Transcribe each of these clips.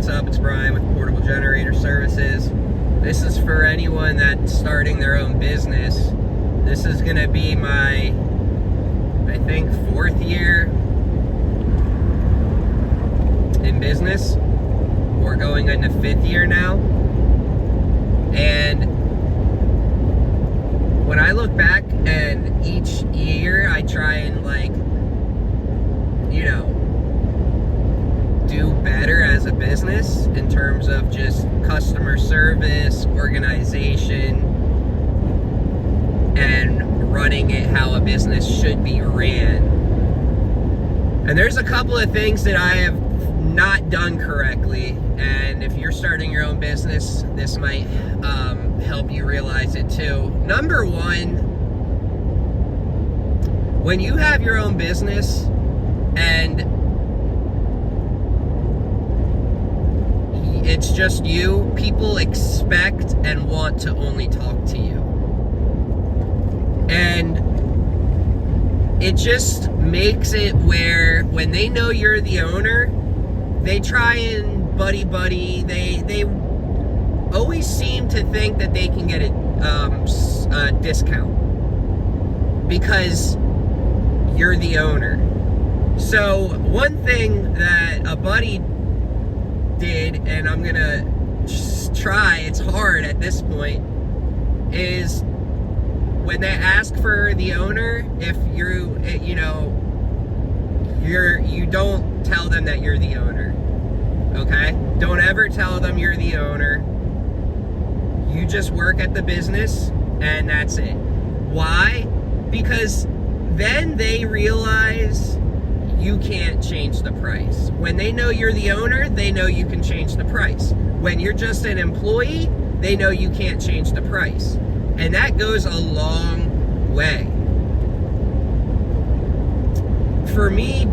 what's up? It's Brian with Portable Generator Services. This is for anyone that's starting their own business. This is going to be my, I think, 4th year in business. We're going into 5th year now. And when I look back, and each year I try and do better as a business in terms of just customer service, organization, and running it how a business should be ran. And there's a couple of things that I have not done correctly, and if you're starting your own business, this might help you realize it too. Number one, when you have your own business and it's just you, people expect and want to only talk to you. And it just makes it where when they know you're the owner, they try and buddy. They always seem to think that they can get a discount because you're the owner. So one thing that a buddy did, and I'm gonna try, it's hard at this point, is when they ask for the owner, if you don't tell them that you're the owner, okay? Don't ever tell them you're the owner. You just work at the business, and that's it. Why? Because then they realize you can't change the price. When they know you're the owner, they know you can change the price. When you're just an employee, they know you can't change the price. And that goes a long way. For me,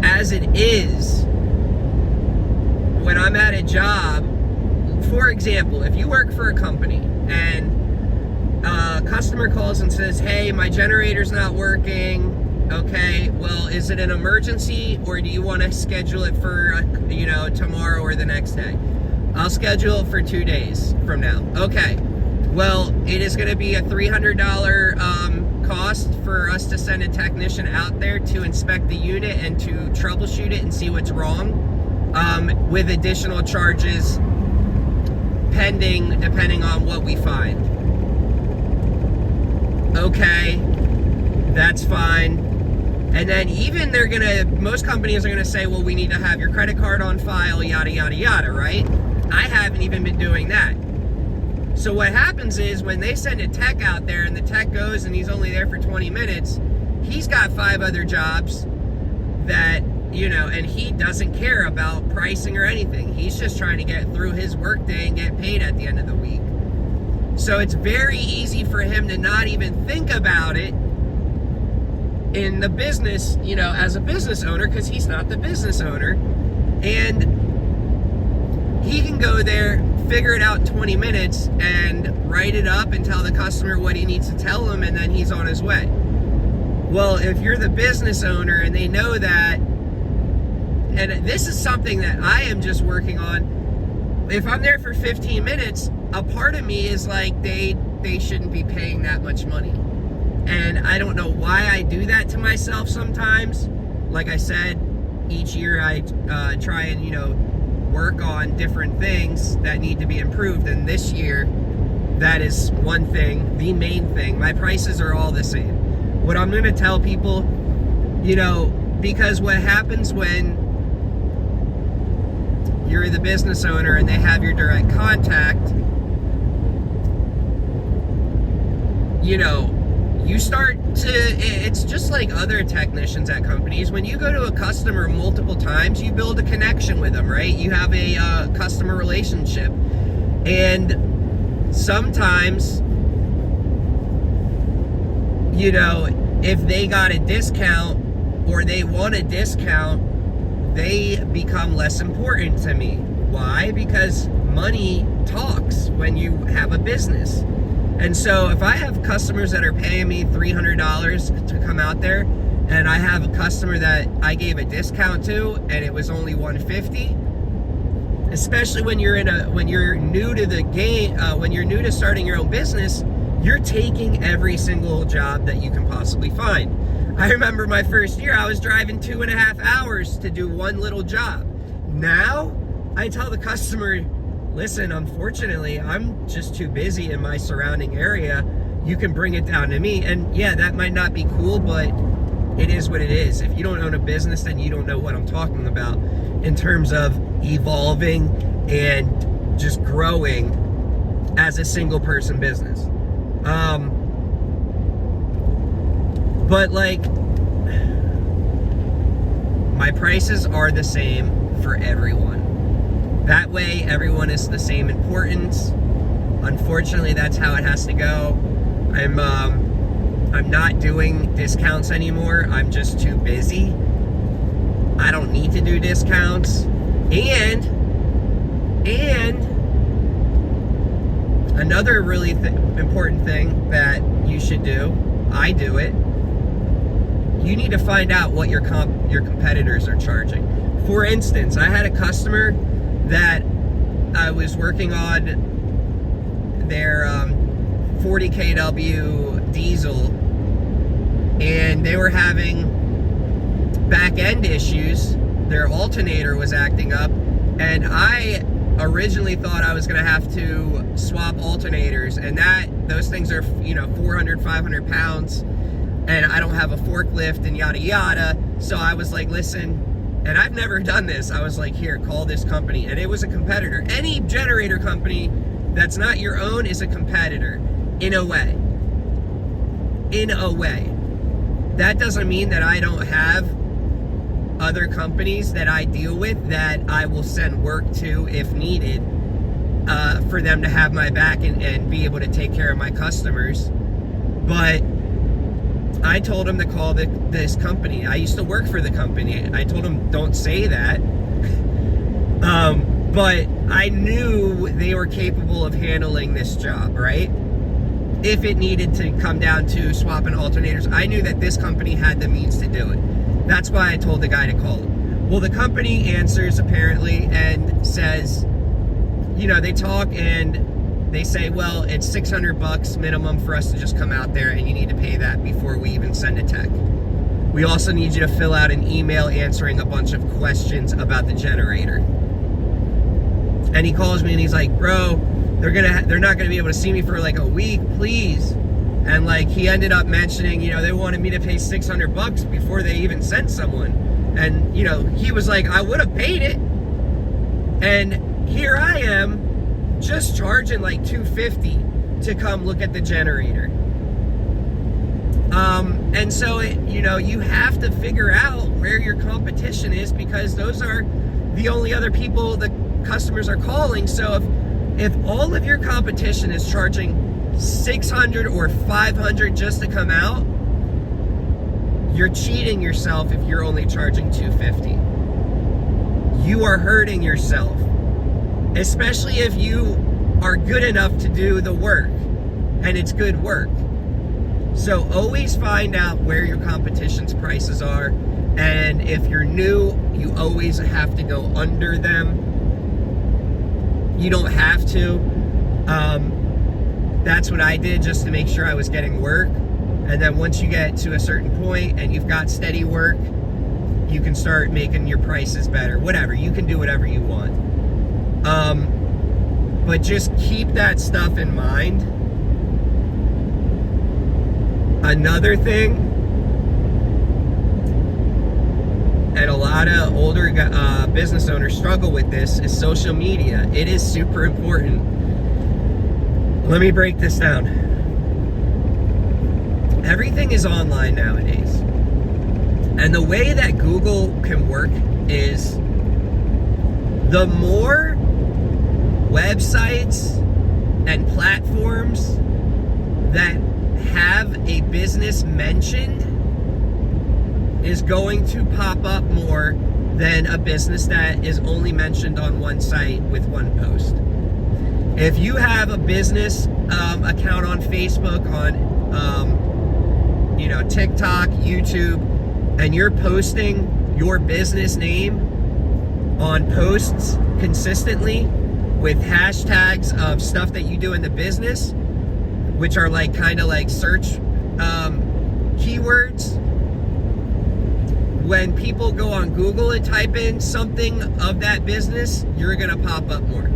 as it is, when I'm at a job, for example, if you work for a company and a customer calls and says, hey, my generator's not working, okay, well, is it an emergency, or do you want to schedule it for, tomorrow or the next day? I'll schedule it for 2 days from now. Okay, well, it is going to be a $300 cost for us to send a technician out there to inspect the unit and to troubleshoot it and see what's wrong, with additional charges depending on what we find. Okay, that's fine. And then even most companies are gonna say, well, we need to have your credit card on file, yada, yada, yada, right? I haven't even been doing that. So what happens is when they send a tech out there and the tech goes and he's only there for 20 minutes, he's got 5 other jobs that, and he doesn't care about pricing or anything. He's just trying to get through his workday and get paid at the end of the week. So it's very easy for him to not even think about it in the business, as a business owner, because he's not the business owner. And he can go there, figure it out in 20 minutes, and write it up and tell the customer what he needs to tell them, and then he's on his way. Well, if you're the business owner and they know that, and this is something that I am just working on, if I'm there for 15 minutes, a part of me is like, they shouldn't be paying that much money. And I don't know why I do that to myself sometimes. Like I said, each year I try and, work on different things that need to be improved. And this year, that is one thing, the main thing. My prices are all the same. What I'm going to tell people, because what happens when you're the business owner and they have your direct contact, you start to, it's just like other technicians at companies. When you go to a customer multiple times, you build a connection with them, right? You have a customer relationship. And sometimes, if they got a discount or they want a discount, they become less important to me. Why? Because money talks when you have a business. And so if I have customers that are paying me $300 to come out there, and I have a customer that I gave a discount to and it was only $150, especially when you're new to the game, when you're new to starting your own business, you're taking every single job that you can possibly find. I remember my first year, I was driving 2.5 hours to do one little job. Now, I tell the customer, listen, unfortunately, I'm just too busy in my surrounding area. You can bring it down to me. And yeah, that might not be cool, but it is what it is. If you don't own a business, then you don't know what I'm talking about in terms of evolving and just growing as a single person business. But like, my prices are the same for everyone. That way, everyone is the same importance. Unfortunately, that's how it has to go. I'm not doing discounts anymore. I'm just too busy. I don't need to do discounts. And another really important thing that you should do, I do it, you need to find out what your competitors are charging. For instance, I had a customer that I was working on their 40 kW diesel, and they were having back end issues. Their alternator was acting up, and I originally thought I was going to have to swap alternators, and those things are 400, 500 pounds, and I don't have a forklift and yada yada. So I was like, listen, and I've never done this, I was like, here, call this company. And it was a competitor. Any generator company that's not your own is a competitor, in a way. That doesn't mean that I don't have other companies that I deal with that I will send work to if needed, for them to have my back and be able to take care of my customers. But I told him to call this company. I used to work for the company. I told him, don't say that. But I knew they were capable of handling this job, right? If it needed to come down to swapping alternators, I knew that this company had the means to do it. That's why I told the guy to call him. Well, the company answers apparently and says, they talk and they say, well, it's $600 minimum for us to just come out there, and you need to pay that before we even send a tech. We also need you to fill out an email answering a bunch of questions about the generator. And he calls me and he's like, bro, they're not gonna be able to see me for like a week, please. And like, he ended up mentioning, they wanted me to pay $600 before they even sent someone. And he was like, I would have paid it. And here I am, just charging like $250 to come look at the generator. And so you have to figure out where your competition is, because those are the only other people the customers are calling. So if all of your competition is charging $600 or $500 just to come out, you're cheating yourself if you're only charging $250. You are hurting yourself, especially if you are good enough to do the work and it's good work. So always find out where your competition's prices are, and if you're new, you always have to go under them. You don't have to. That's what I did, just to make sure I was getting work. And then once you get to a certain point and you've got steady work, you can start making your prices better. Whatever, you can do whatever you want. But just keep that stuff in mind. Another thing, and a lot of older business owners struggle with this, is social media. It is super important. Let me break this down. Everything is online nowadays. And the way that Google can work is, the more websites and platforms that have a business mentioned is going to pop up more than a business that is only mentioned on one site with one post. If you have a business account on Facebook, on TikTok, YouTube, and you're posting your business name on posts consistently with hashtags of stuff that you do in the business, which are like kind of like search keywords. When people go on Google and type in something of that business, you're gonna pop up more.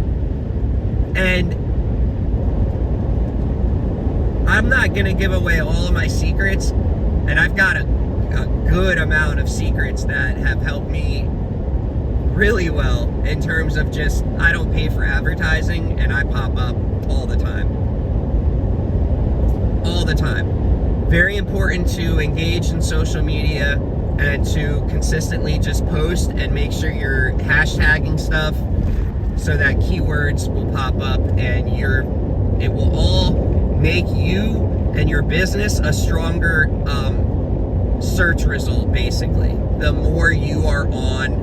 And I'm not gonna give away all of my secrets, and I've got a good amount of secrets that have helped me really well in terms of just, I don't pay for advertising and I pop up all the time. All the time. Very important to engage in social media and to consistently just post and make sure you're hashtagging stuff so that keywords will pop up, and it will all make you and your business a stronger search result, basically, the more you are online.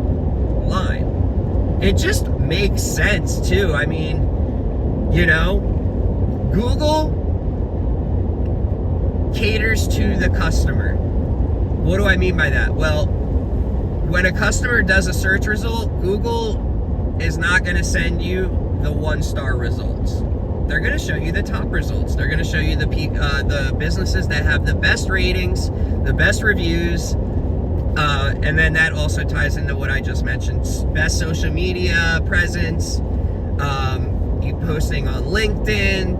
It just makes sense too. I mean, you know, Google caters to the customer. What do I mean by that? Well, when a customer does a search result, Google is not going to send you the 1-star results. They're going to show you the top results. They're going to show you the businesses that have the best ratings, the best reviews, and then that also ties into what I just mentioned: best social media presence, you posting on LinkedIn,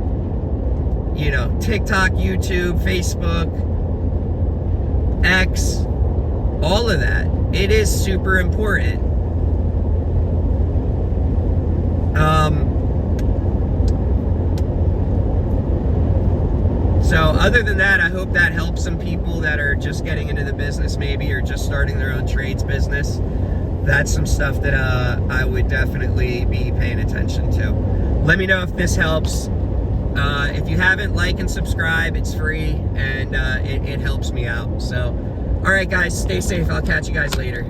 you know, TikTok, YouTube, Facebook, X, all of that. It is super important. So other than that, I hope that helps some people that are just getting into the business maybe, or just starting their own trades business. That's some stuff that I would definitely be paying attention to. Let me know if this helps. If you haven't, like and subscribe. It's free, and it helps me out. So, all right, guys, stay safe. I'll catch you guys later.